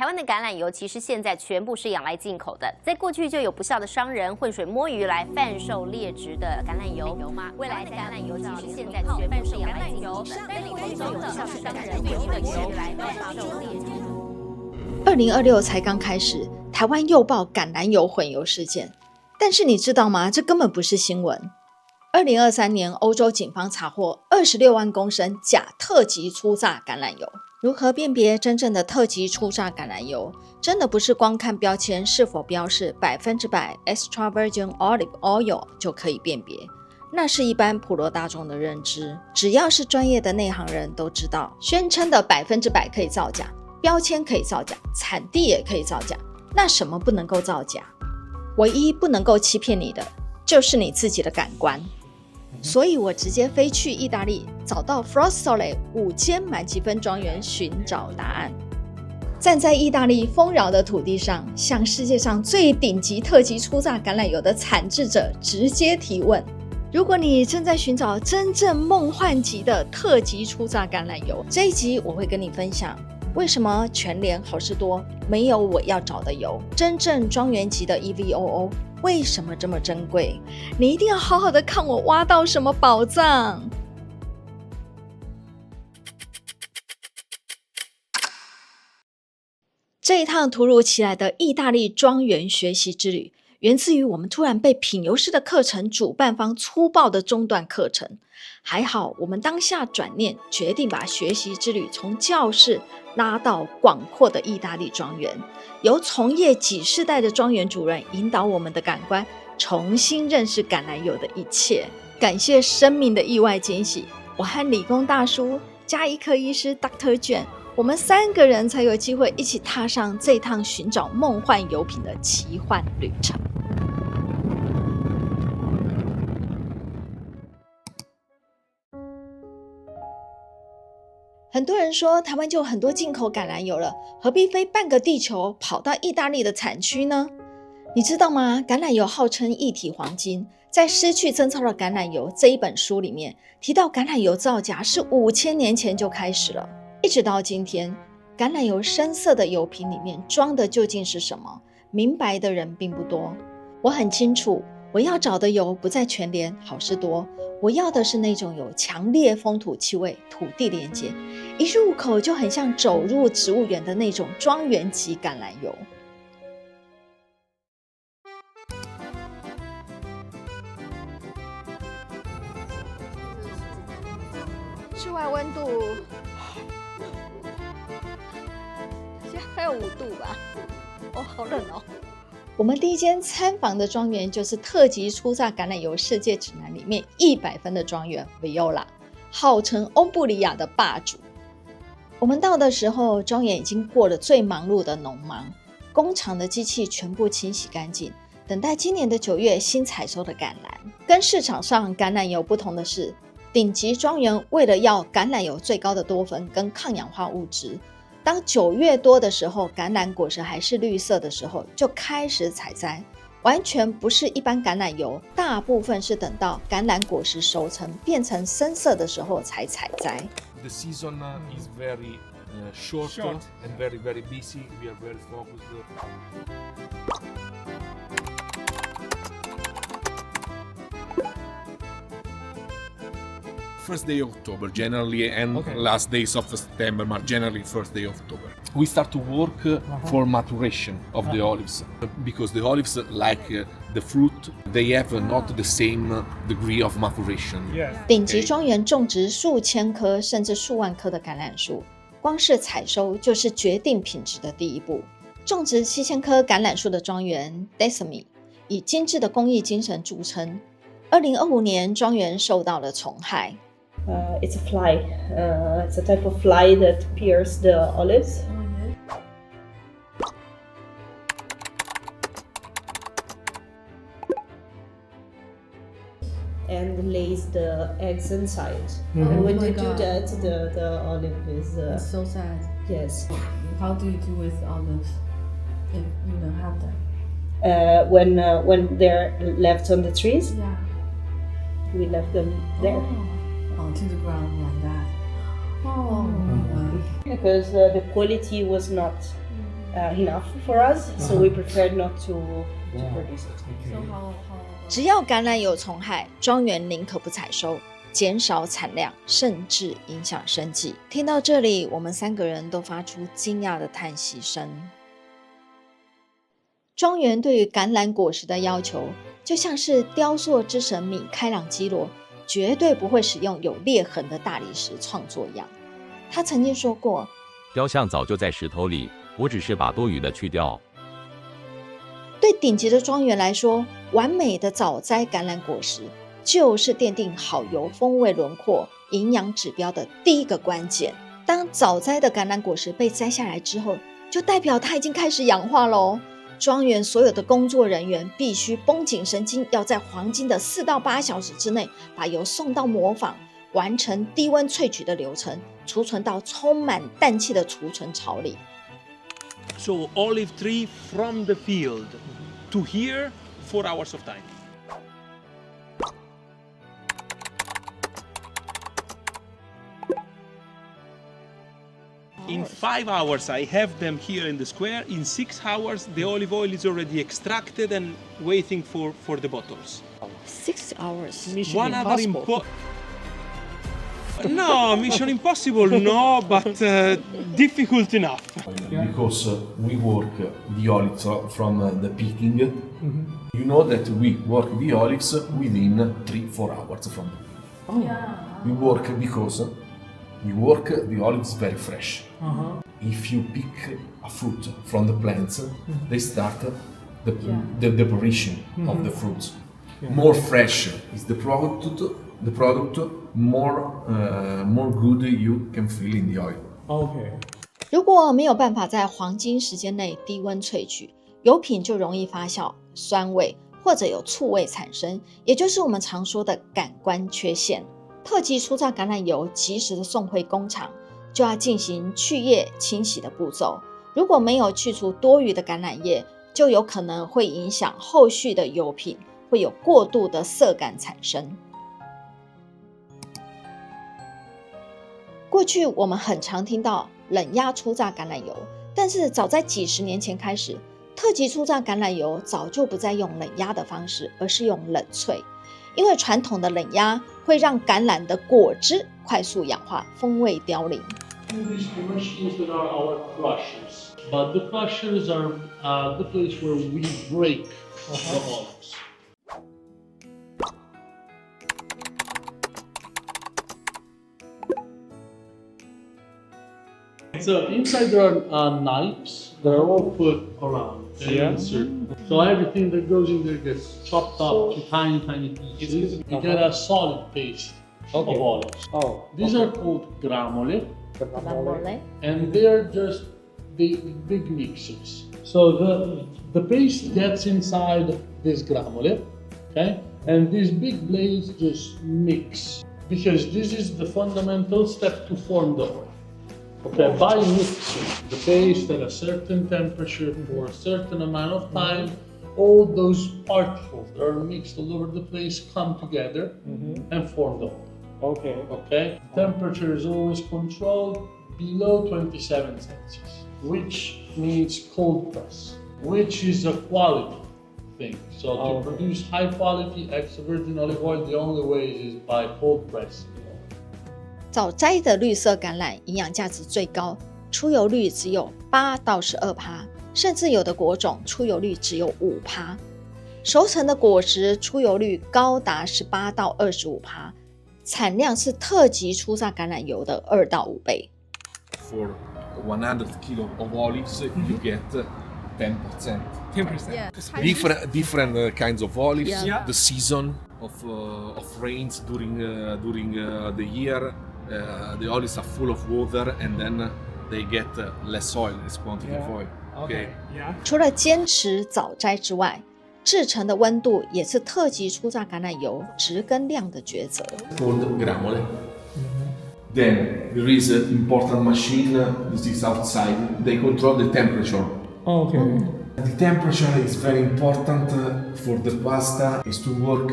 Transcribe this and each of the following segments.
台灣的橄欖油其實現在全部是仰賴進口的，在過去就有不肖的商人混水摸魚來販售劣質的橄欖油。未來的橄欖油其實現在全部是仰賴進口的，在裡頭就有不肖的商人混水摸魚來販售劣質。2026才剛開始，台灣又爆橄欖油混油事件，但是你知道嗎？這根本不是新聞。2023年，歐洲警方查獲26萬公升假特級初榨橄欖油。如何辨別真正的特級初榨橄欖油？真的不是光看標籤是否標示100% extra virgin olive oil 就可以辨別，那是一般普羅大眾的認知。只要是專業的內行人都知道，宣稱的100%可以造假，標籤可以造假，產地也可以造假，那什麼不能夠造假？唯一不能夠欺騙你的，就是你自己的感官。所以我直接飛去意大利，找到 Frostole 5間滿積分莊園尋找答案。站在意大利豐饒的土地上，向世界上最頂級特級初榨橄欖油的產制者直接提問。如果你正在尋找真正夢幻級的特級初榨橄欖油，這一集我會跟你分享為什麼全聯好市多沒有我要找的油，真正莊園級的 EVOO為什麼這麼珍貴？你一定要好好的看我挖到什麼寶藏。這一趟突如其來的意大利莊園學習之旅，源自於我們突然被品油師的課程主辦方粗暴的中斷課程。還好我們當下轉念，決定把學習之旅從教室拉到廣闊的意大利莊園，由從業幾世代的莊園主任引導我們的感官，重新認識橄欖油的一切。感謝生命的意外驚喜，我和理工大叔加醫科醫師 Dr. Jane， 我們3個人才有機會一起踏上這趟尋找夢幻油品的奇幻旅程。很多人說台灣就有很多進口橄欖油了，何必飛半個地球跑到意大利的產區呢？你知道嗎？橄欖油號稱一體黃金，在《失去貞操的橄欖油》這一本書裡面提到，橄欖油造假是5000年前就開始了，一直到今天，橄欖油深色的油瓶裡面裝的究竟是什麼？明白的人並不多。我很清楚，我要找的油不在全聯、好市多，我要的是那種有強烈風土氣味、土地連接，一入口就很像走入植物園的那種莊園級橄欖油。室外溫度现在还有5度吧？哦，好冷哦。我們第一間參訪的莊園就是特級初榨橄欖油世界指南裡面100分的莊園 Viola， 號稱歐布里亞的霸主。我們到的時候，莊園已經過了最忙碌的農忙，工廠的機器全部清洗乾淨，等待今年的9月新採收的橄欖。跟市場上橄欖油不同的是，頂級莊園為了要橄欖油最高的多酚跟抗氧化物質，當9月多的時候，橄欖果實還是綠色的時候，就開始採摘，完全不是一般橄欖油，大部分是等到橄欖果實熟成變成深色的時候才採摘。The season is very short and very busy. We are very focused. First day of October generally and last days of September, but generally first day of October. We start to work for maturation of the olives because the olives, like the fruit, they have not the same degree of maturation. 頂級莊園種植數千棵甚至數萬棵的橄欖樹，光是採收就是決定品質的第一步。種植7000棵橄欖樹的莊園 Desami 以精緻的工藝精神著稱。2025年，莊園受到了蟲害。It's a fly. It's a type of fly that pierces the olives. And lays the eggs inside. And when you do that, the olive is... It's so sad. Yes. How do you do with olives if you don't have them? When they're left on the trees, Yeah. we left them there. Oh, to the ground like that. Oh, Because the quality was not enough for us, so we prefer not to produce it. So how 只要橄榄油虫害，莊園寧可不採收，減少產量，甚至影響生計。聽到這裡，我們3個人都發出驚訝的嘆息聲。莊園對於橄欖果實的要求，就像是雕塑之神米開朗基羅絕對不會使用有裂痕的大理石創作一樣。他曾經說過，雕像早就在石頭裡，我只是把多餘的去掉。對頂級的莊園來說，完美的早摘橄欖果實就是奠定好油風味輪廓、營養指標的第一個關鍵。當早摘的橄欖果實被摘下來之後，就代表它已經開始氧化咯。莊園所有的工作人員必須繃緊神經，要在黃金的4到8小時之內把油送到磨坊，完成低溫萃取的流程，儲存到充滿氮氣的儲存槽裡。So olive tree from the field to here, 4 hours of time. In 5 hours, I have them here in the square. In 6 hours, the olive oil is already extracted and waiting for the bottles. 6 hours. One other No, Mission Impossible, no, but difficult enough. Because we work the olives from the picking. You know that we work the olives within 3-4 hours from the picking. We work because we work the olives very fresh. If you pick a fruit from the plants, they start the preparation of the fruits. More fresh is the product, more good you can feel in the oil. Okay. 如果没有辦法在黃金時間內低溫萃取，油品就容易發酵、酸味或者有醋味產生，也就是我們常說的感官缺陷。特級初榨橄欖油及時的送回工廠，就要進行去葉清洗的步驟。如果沒有去除多餘的橄欖葉，就有可能會影響後續的油品，會有過度的澀感產生。過去我們很常聽到冷壓初榨橄欖油，但是早在幾十年前開始，特級初榨橄欖油早就不再用冷壓的方式，而是用冷萃。因為傳統的冷壓會讓橄欖的果汁快速氧化，風味凋零。These machines that are our crushers, but the crushers are the place where we break the olives. So inside there are knives that are all put around. Yeah. So everything that goes in there gets chopped up to tiny pieces. You get a solid paste of olives. Oh. These are called gramole, and they're just big mixes. So the paste gets inside this gramole, okay, and these big blades just mix because this is the fundamental step to form the oil. Okay, by mixing the paste at a certain temperature for a certain amount of time, all those particles that are mixed all over the place come together and form the oil. Okay. Okay? Temperature is always controlled below 27 Celsius, which means cold press, which is a quality thing. So to produce high quality extra virgin olive oil, the only way is by cold press. 早摘的綠色橄欖營養價值最高，出油率只有8到12%，甚至有的果種出油率只有5%。熟成的果實出油率高達18到25%，產量是特級初榨橄欖油的2到5倍。For 100 kilo of olives, you get 10%. 10%. Yeah. Different kinds of olives. Yeah. The season of rains during the year, the olives are full of water, and then they get less oil, less quantity of oil. Okay. Yeah. 除了堅持早摘之外，製成的溫度也是特級初榨橄欖油質跟量的抉擇。Called gramole. Then there is an important machine. This is outside. They control the temperature. Okay. The temperature is very important for the pasta. Is to work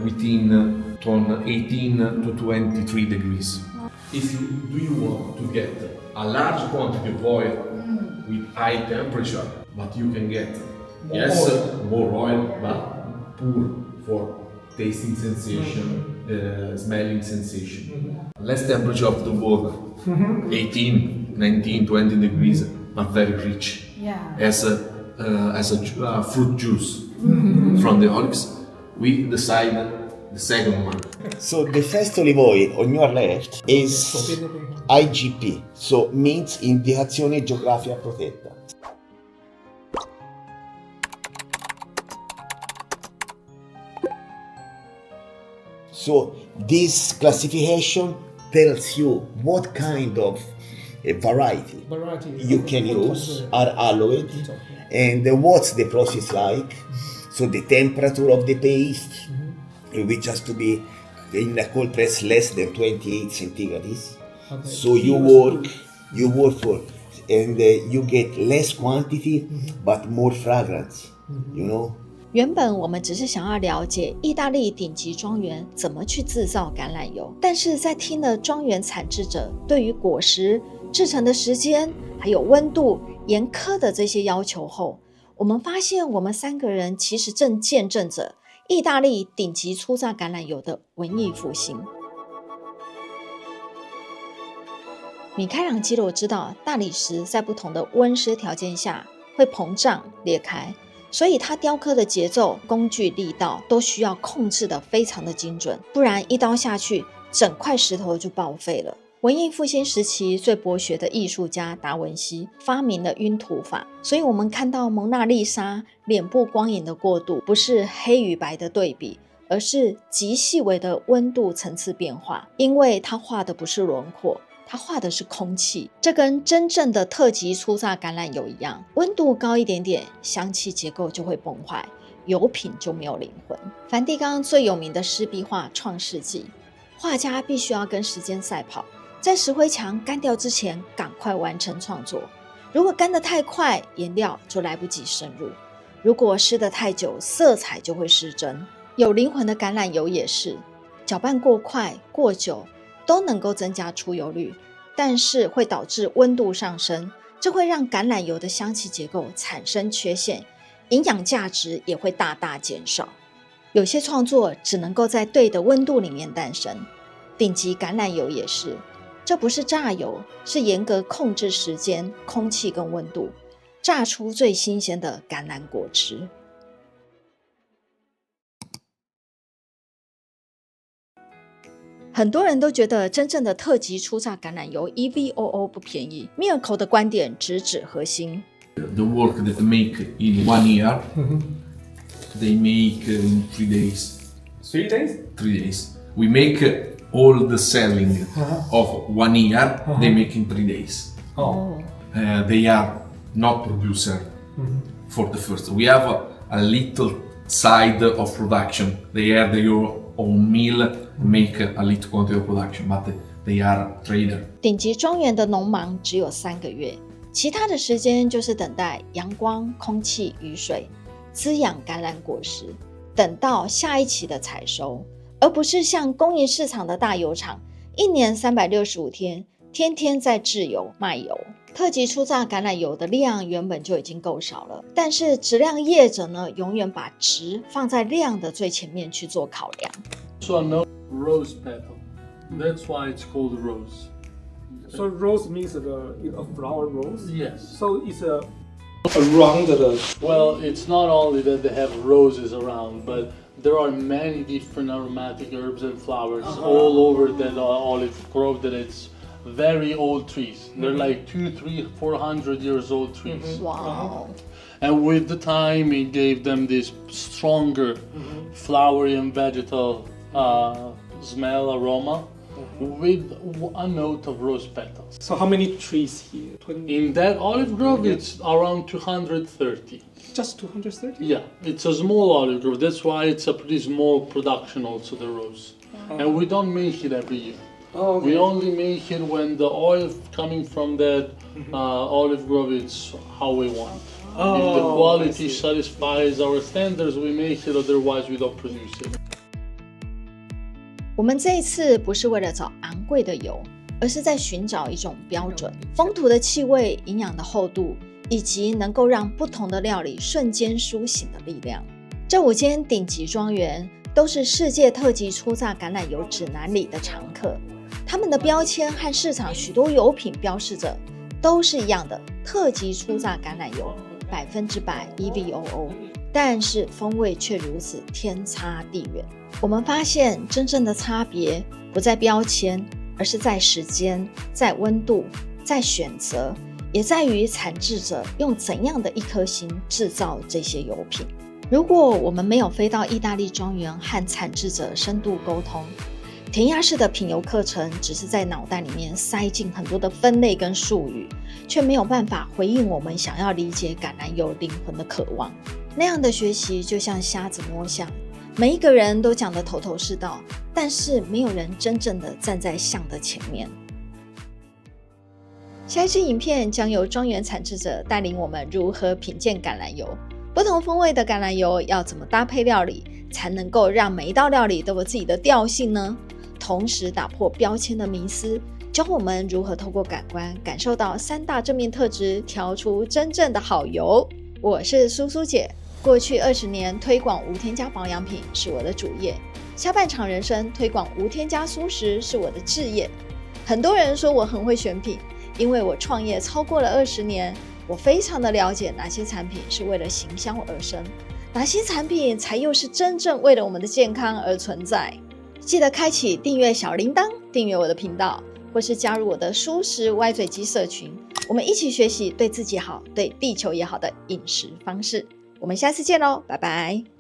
within 18 to 23 degrees. If you want to get a large quantity of oil with high temperature, but you can get more oil, but poor for tasting sensation, smelling sensation. Less temperature of the water, 18, 19, 20 degrees, but very rich. As a fruit juice from the olives. We decide the second one. So the first olive oil on your left is IGP, so means Indicazione Geografica Protetta. So this classification tells you what kind of variety you can use, are allowed, and what's the process like. So the temperature of the paste, which has to be in a cold press less than 28 centigrades. Okay. So you work for, and you get less quantity, but more fragrance, you know. 原本我们只是想要了解意大利顶级莊園怎麼去製造橄欖油，但是在聽了莊園產製者對於果實製成的時間還有溫度嚴苛的這些要求後，我們發現我們三個人其實正見證着意大利頂級初榨橄欖油的文藝復興。米開朗基羅知道大理石在不同的溫濕條件下會膨脹裂開，所以他雕刻的節奏、工具、力道都需要控制得非常的精準，不然一刀下去，整塊石頭就報廢了。文藝復興時期最博學的藝術家達文西發明了暈塗法，所以我們看到蒙娜麗莎臉部光影的過渡，不是黑與白的對比，而是極細微的溫度層次變化，因為他畫的不是輪廓，他畫的是空氣。這跟真正的特級初榨橄欖油一樣，溫度高一點點，香氣結構就會崩壞，油品就沒有靈魂。梵蒂岡最有名的濕壁畫《創世紀》，畫家必須要跟時間賽跑，在石灰牆乾掉之前趕快完成創作。如果乾得太快，顏料就來不及滲入；如果濕得太久，色彩就會失真。有靈魂的橄欖油也是，攪拌過快、過久都能夠增加出油率，但是會導致溫度上升，這會讓橄欖油的香氣結構產生缺陷，營養價值也會大大減少。有些創作只能夠在對的溫度裡面誕生，頂級橄欖油也是。這不是榨油，是嚴格控制時間、空氣跟溫度，榨出最新鮮的橄欖果汁。很多人都覺得真正的特級初榨橄欖油 EVOO 不便宜。Mirko 的觀點直指核心。The work that they make in 1 year, they make in 3 days. 3 days? 3 days. We make all the selling of 1 year, they make in 3 days. They are not producer for the first. We have a little side of production. They have their own mill, make a little quantity of production, but they are trader. 頂級莊園的農忙只有3個月，其他的時間就是等待陽光、空氣、雨水滋養橄欖果實，等到下一期的採收。而不是像供應市場的大油廠，1年365天，天天在製油賣油。特級初榨橄欖油的量原本就已經夠少了，但是質量業者呢，永遠把質放在量的最前面去做考量。So no rose petal. That's why it's called rose. So rose means a flower rose? Yes. So it's around the... Well, it's not only that they have roses around, but there are many different aromatic herbs and flowers all over that olive grove that it's very old trees. They're like 200, 300, 400 years old trees. Wow. And with the time, it gave them this stronger flowery and vegetal smell, aroma, with a note of rose petals. So how many trees here? 20? In that olive grove, it's around 230. Just 230? Yeah, it's a small olive grove. That's why it's a pretty small production also, the rose. And we don't make it every year. Oh, okay. We only make it when the oil coming from that olive grove is how we want. If the quality satisfies our standards, we make it, otherwise we don't produce it. 我們這一次不是為了找昂貴的油，而是在尋找一種標準，風土的氣味、營養的厚度，以及能夠讓不同的料理瞬間甦醒的力量。這5間頂級莊園都是世界特級初榨橄欖油指南裡的常客，他們的標籤和市場許多油品標示着都是一樣的特級初榨橄欖油，100% EVOO， 但是風味卻如此天差地遠。我們發現真正的差別不在標籤，而是在時間、在溫度、在選擇，也在於產製者用怎樣的一顆心製造這些油品。如果我們沒有飛到意大利莊園和產製者深度溝通，填鴨式的品油課程只是在腦袋裡面塞進很多的分類跟術語，卻沒有辦法回應我們想要理解橄欖油靈魂的渴望。那樣的學習就像瞎子摸象，每一個人都講得頭頭是道，但是沒有人真正的站在象的前面。下一支影片將由莊園產製者帶領我們如何品鑑橄欖油，不同風味的橄欖油要怎麼搭配料理，才能夠讓每一道料理都有自己的調性呢？同時打破標籤的迷思，教我們如何透過感官感受到3大正面特質，調出真正的好油。我是蘇蘇姐，過去20年推廣無添加保養品是我的主業，下半場人生推廣無添加蔬食是我的志業。很多人說我很會選品，因為我創業超過了20年，我非常的了解哪些產品是為了行銷而生，哪些產品才又是真正為了我們的健康而存在。記得開啟訂閱小鈴鐺，訂閱我的頻道，或是加入我的蔬食歪嘴雞社群，我們一起學習對自己好、對地球也好的飲食方式。我們下次見嘍，拜拜。